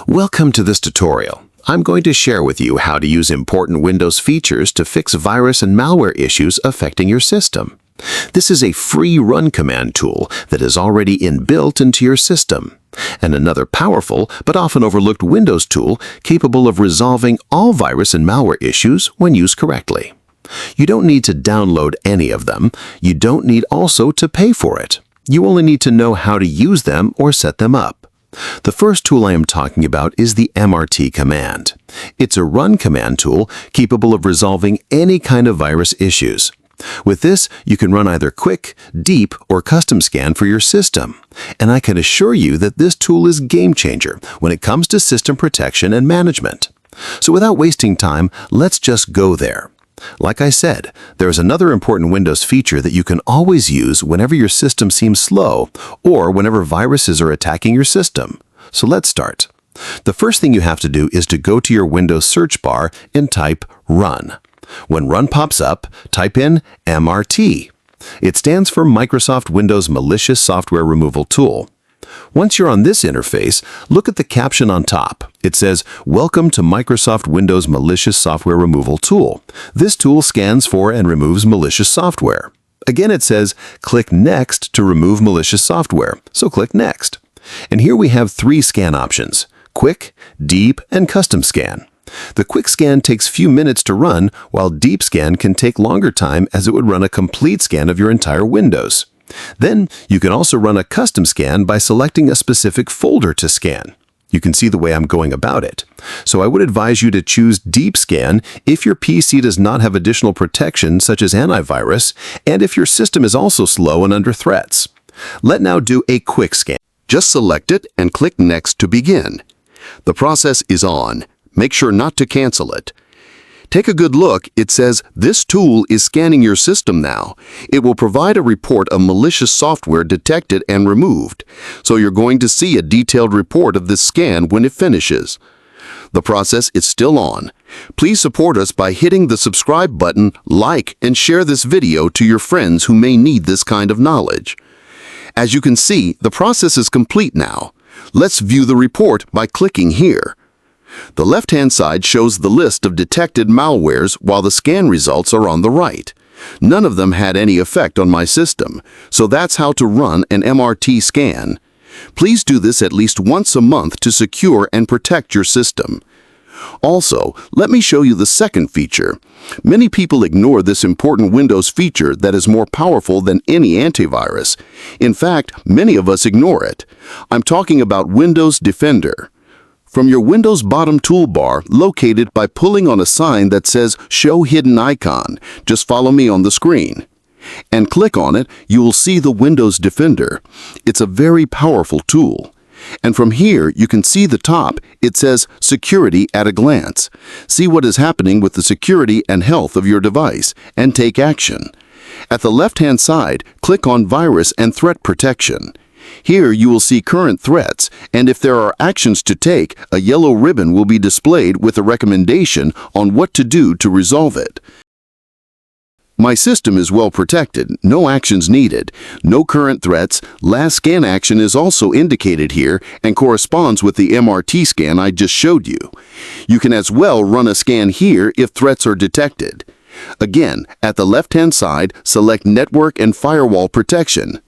Welcome to this tutorial. I'm going to share with you how to use important Windows features to fix virus and malware issues affecting your system. This is a free run command tool that is already inbuilt into your system, and another powerful but often overlooked Windows tool capable of resolving all virus and malware issues when used correctly. You don't need to download any of them. You don't need also to pay for it. You only need to know how to use them or set them up. The first tool I am talking about is the MRT command. It's a run command tool capable of resolving any kind of virus issues. With this, you can run either quick, deep, or custom scan for your system. And I can assure you that this tool is game changer when it comes to system protection and management. So without wasting time, let's just go there. Like I said, there is another important Windows feature that you can always use whenever your system seems slow or whenever viruses are attacking your system. So let's start. The first thing you have to do is to go to your Windows search bar and type Run. When Run pops up, type in MRT. It stands for Microsoft Windows Malicious Software Removal Tool. Once you're on this interface, look at the caption on top. It says, "Welcome to Microsoft Windows Malicious Software Removal Tool." This tool scans for and removes malicious software. Again, it says, "Click Next to remove malicious software." So click Next. And here we have three scan options: Quick, Deep, and Custom Scan. The Quick Scan takes few minutes to run, while Deep Scan can take longer time as it would run a complete scan of your entire Windows. Then, you can also run a custom scan by selecting a specific folder to scan. You can see the way I'm going about it. So I would advise you to choose Deep Scan if your PC does not have additional protection such as antivirus, and if your system is also slow and under threats. Let's now do a Quick Scan. Just select it and click Next to begin. The process is on. Make sure not to cancel it. Take a good look. It says, "This tool is scanning your system now." It will provide a report of malicious software detected and removed. So you're going to see a detailed report of this scan when it finishes. The process is still on. Please support us by hitting the subscribe button, like, and share this video to your friends who may need this kind of knowledge. As you can see, the process is complete now. Let's view the report by clicking here. The left-hand side shows the list of detected malwares while the scan results are on the right. None of them had any effect on my system, so that's how to run an MRT scan. Please do this at least once a month to secure and protect your system. Also, let me show you the second feature. Many people ignore this important Windows feature that is more powerful than any antivirus. In fact, many of us ignore it. I'm talking about Windows Defender. From your Windows bottom toolbar, located by pulling on a sign that says Show Hidden Icon, just follow me on the screen. And click on it, you will see the Windows Defender. It's a very powerful tool. And from here, you can see the top. It says Security at a Glance. See what is happening with the security and health of your device, and take action. At the left-hand side, click on Virus and Threat Protection. Here you will see current threats, and if there are actions to take, a yellow ribbon will be displayed with a recommendation on what to do to resolve it. My system is well protected, no actions needed, no current threats. Last scan action is also indicated here and corresponds with the MRT scan I just showed you. You can as well run a scan here if threats are detected. Again, at the left-hand side, select Network and Firewall Protection.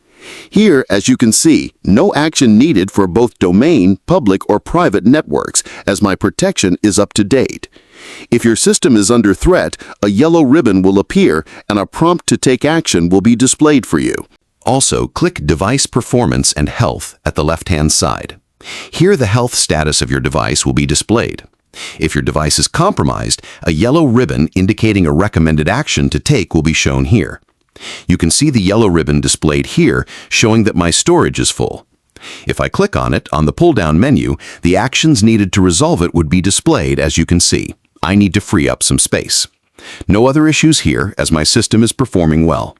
Here, as you can see, no action needed for both domain, public, or private networks, as my protection is up to date. If your system is under threat, a yellow ribbon will appear and a prompt to take action will be displayed for you. Also, click Device Performance and Health at the left-hand side. Here, the health status of your device will be displayed. If your device is compromised, a yellow ribbon indicating a recommended action to take will be shown here. You can see the yellow ribbon displayed here, showing that my storage is full. If I click on it on the pull-down menu, the actions needed to resolve it would be displayed, as you can see. I need to free up some space. No other issues here, as my system is performing well.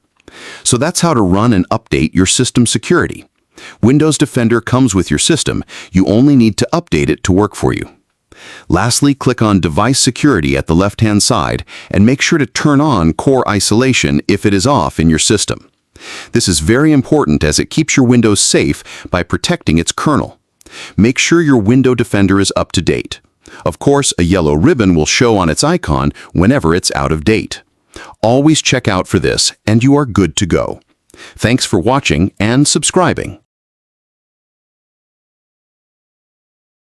So that's how to run and update your system security. Windows Defender comes with your system. You only need to update it to work for you. Lastly, click on Device Security at the left-hand side and make sure to turn on Core Isolation if it is off in your system. This is very important as it keeps your Windows safe by protecting its kernel. Make sure your Window Defender is up to date. Of course, a yellow ribbon will show on its icon whenever it's out of date. Always check out for this, and you are good to go. Thanks for watching and subscribing.